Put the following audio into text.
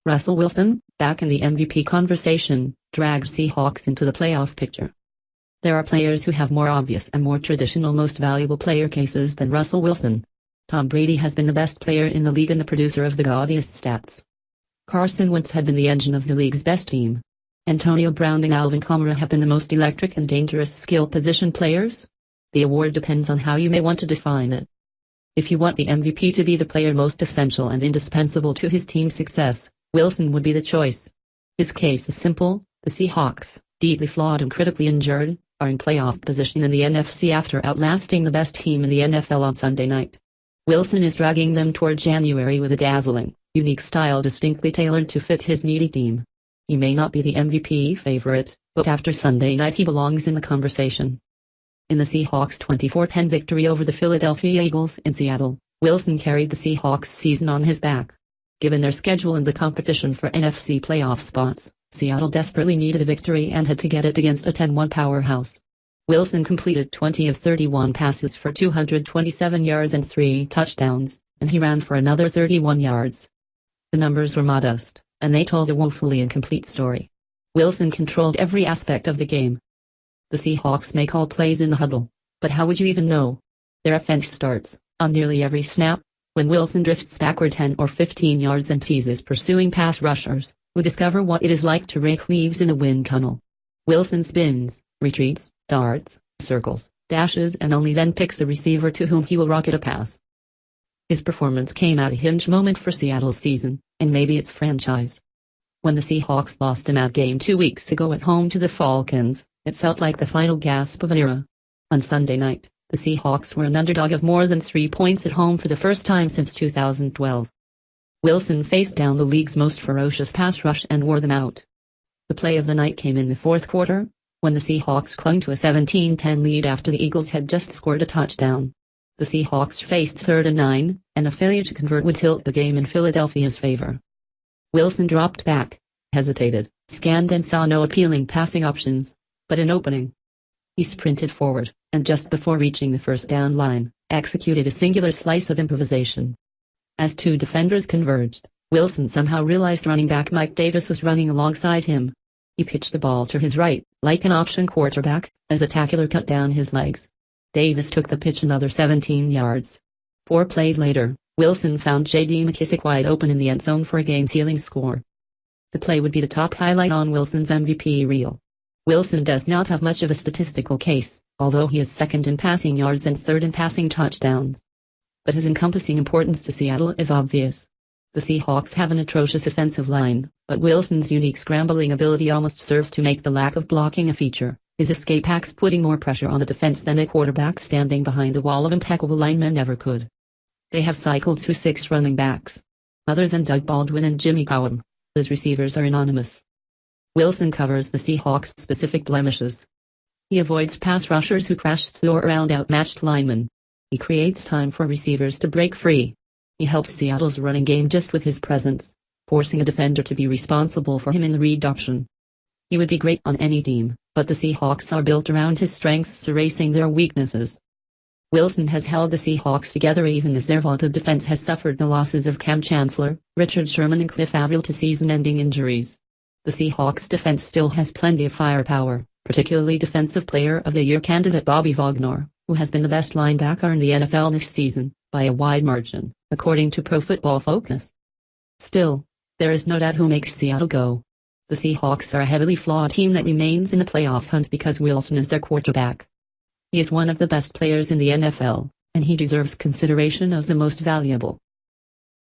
Russell Wilson, back in the MVP conversation, drags Seahawks into the playoff picture. There are players who have more obvious and more traditional most valuable player cases than Russell Wilson. Tom Brady has been the best player in the league and the producer of the gaudiest stats. Carson Wentz had been the engine of the league's best team. Antonio Brown and Alvin Kamara have been the most electric and dangerous skill position players. The award depends on how you may want to define it. If you want the MVP to be the player most essential and indispensable to his team's success, Wilson would be the choice. His case is simple: the Seahawks, deeply flawed and critically injured, are in playoff position in the NFC after outlasting the best team in the NFL on Sunday night. Wilson is dragging them toward January with a dazzling, unique style distinctly tailored to fit his needy team. He may not be the MVP favorite, but after Sunday night he belongs in the conversation. In the Seahawks' 24-10 victory over the Philadelphia Eagles in Seattle, Wilson carried the Seahawks' season on his back. Given their schedule and the competition for NFC playoff spots, Seattle desperately needed a victory and had to get it against a 10-1 powerhouse. Wilson completed 20 of 31 passes for 227 yards and 3 touchdowns, and he ran for another 31 yards. The numbers were modest, and they told a woefully incomplete story. Wilson controlled every aspect of the game. The Seahawks may call plays in the huddle, but how would you even know? Their offense starts, on nearly every snap, when Wilson drifts backward 10 or 15 yards and teases pursuing pass rushers, who discover what it is like to rake leaves in a wind tunnel. Wilson spins, retreats, darts, circles, dashes and only then picks a receiver to whom he will rocket a pass. His performance came at a hinge moment for Seattle's season, and maybe its franchise. When the Seahawks lost in that game 2 weeks ago at home to the Falcons, it felt like the final gasp of an era. On Sunday night, the Seahawks were an underdog of more than 3 points at home for the first time since 2012. Wilson faced down the league's most ferocious pass rush and wore them out. The play of the night came in the fourth quarter, when the Seahawks clung to a 17-10 lead after the Eagles had just scored a touchdown. The Seahawks faced 3rd and 9, and a failure to convert would tilt the game in Philadelphia's favor. Wilson dropped back, hesitated, scanned and saw no appealing passing options, but an opening. He sprinted forward, and just before reaching the first down line, executed a singular slice of improvisation. As two defenders converged, Wilson somehow realized running back Mike Davis was running alongside him. He pitched the ball to his right, like an option quarterback, as a tackler cut down his legs. Davis took the pitch another 17 yards. 4 plays later, Wilson found J.D. McKissic wide open in the end zone for a game-sealing score. The play would be the top highlight on Wilson's MVP reel. Wilson does not have much of a statistical case, although he is 2nd in passing yards and 3rd in passing touchdowns. But his encompassing importance to Seattle is obvious. The Seahawks have an atrocious offensive line, but Wilson's unique scrambling ability almost serves to make the lack of blocking a feature. His escape acts putting more pressure on the defense than a quarterback standing behind a wall of impeccable linemen ever could. They have cycled through 6 running backs. Other than Doug Baldwin and Jimmy Graham, his receivers are anonymous. Wilson covers the Seahawks' specific blemishes. He avoids pass rushers who crash through or around outmatched linemen. He creates time for receivers to break free. He helps Seattle's running game just with his presence, forcing a defender to be responsible for him in the read option. He would be great on any team, but the Seahawks are built around his strengths erasing their weaknesses. Wilson has held the Seahawks together even as their vaunted defense has suffered the losses of Cam Chancellor, Richard Sherman and Cliff Avril to season-ending injuries. The Seahawks defense still has plenty of firepower, particularly Defensive Player of the Year candidate Bobby Wagner, who has been the best linebacker in the NFL this season, by a wide margin, according to Pro Football Focus. Still, there is no doubt who makes Seattle go. The Seahawks are a heavily flawed team that remains in the playoff hunt because Wilson is their quarterback. He is one of the best players in the NFL, and he deserves consideration as the most valuable.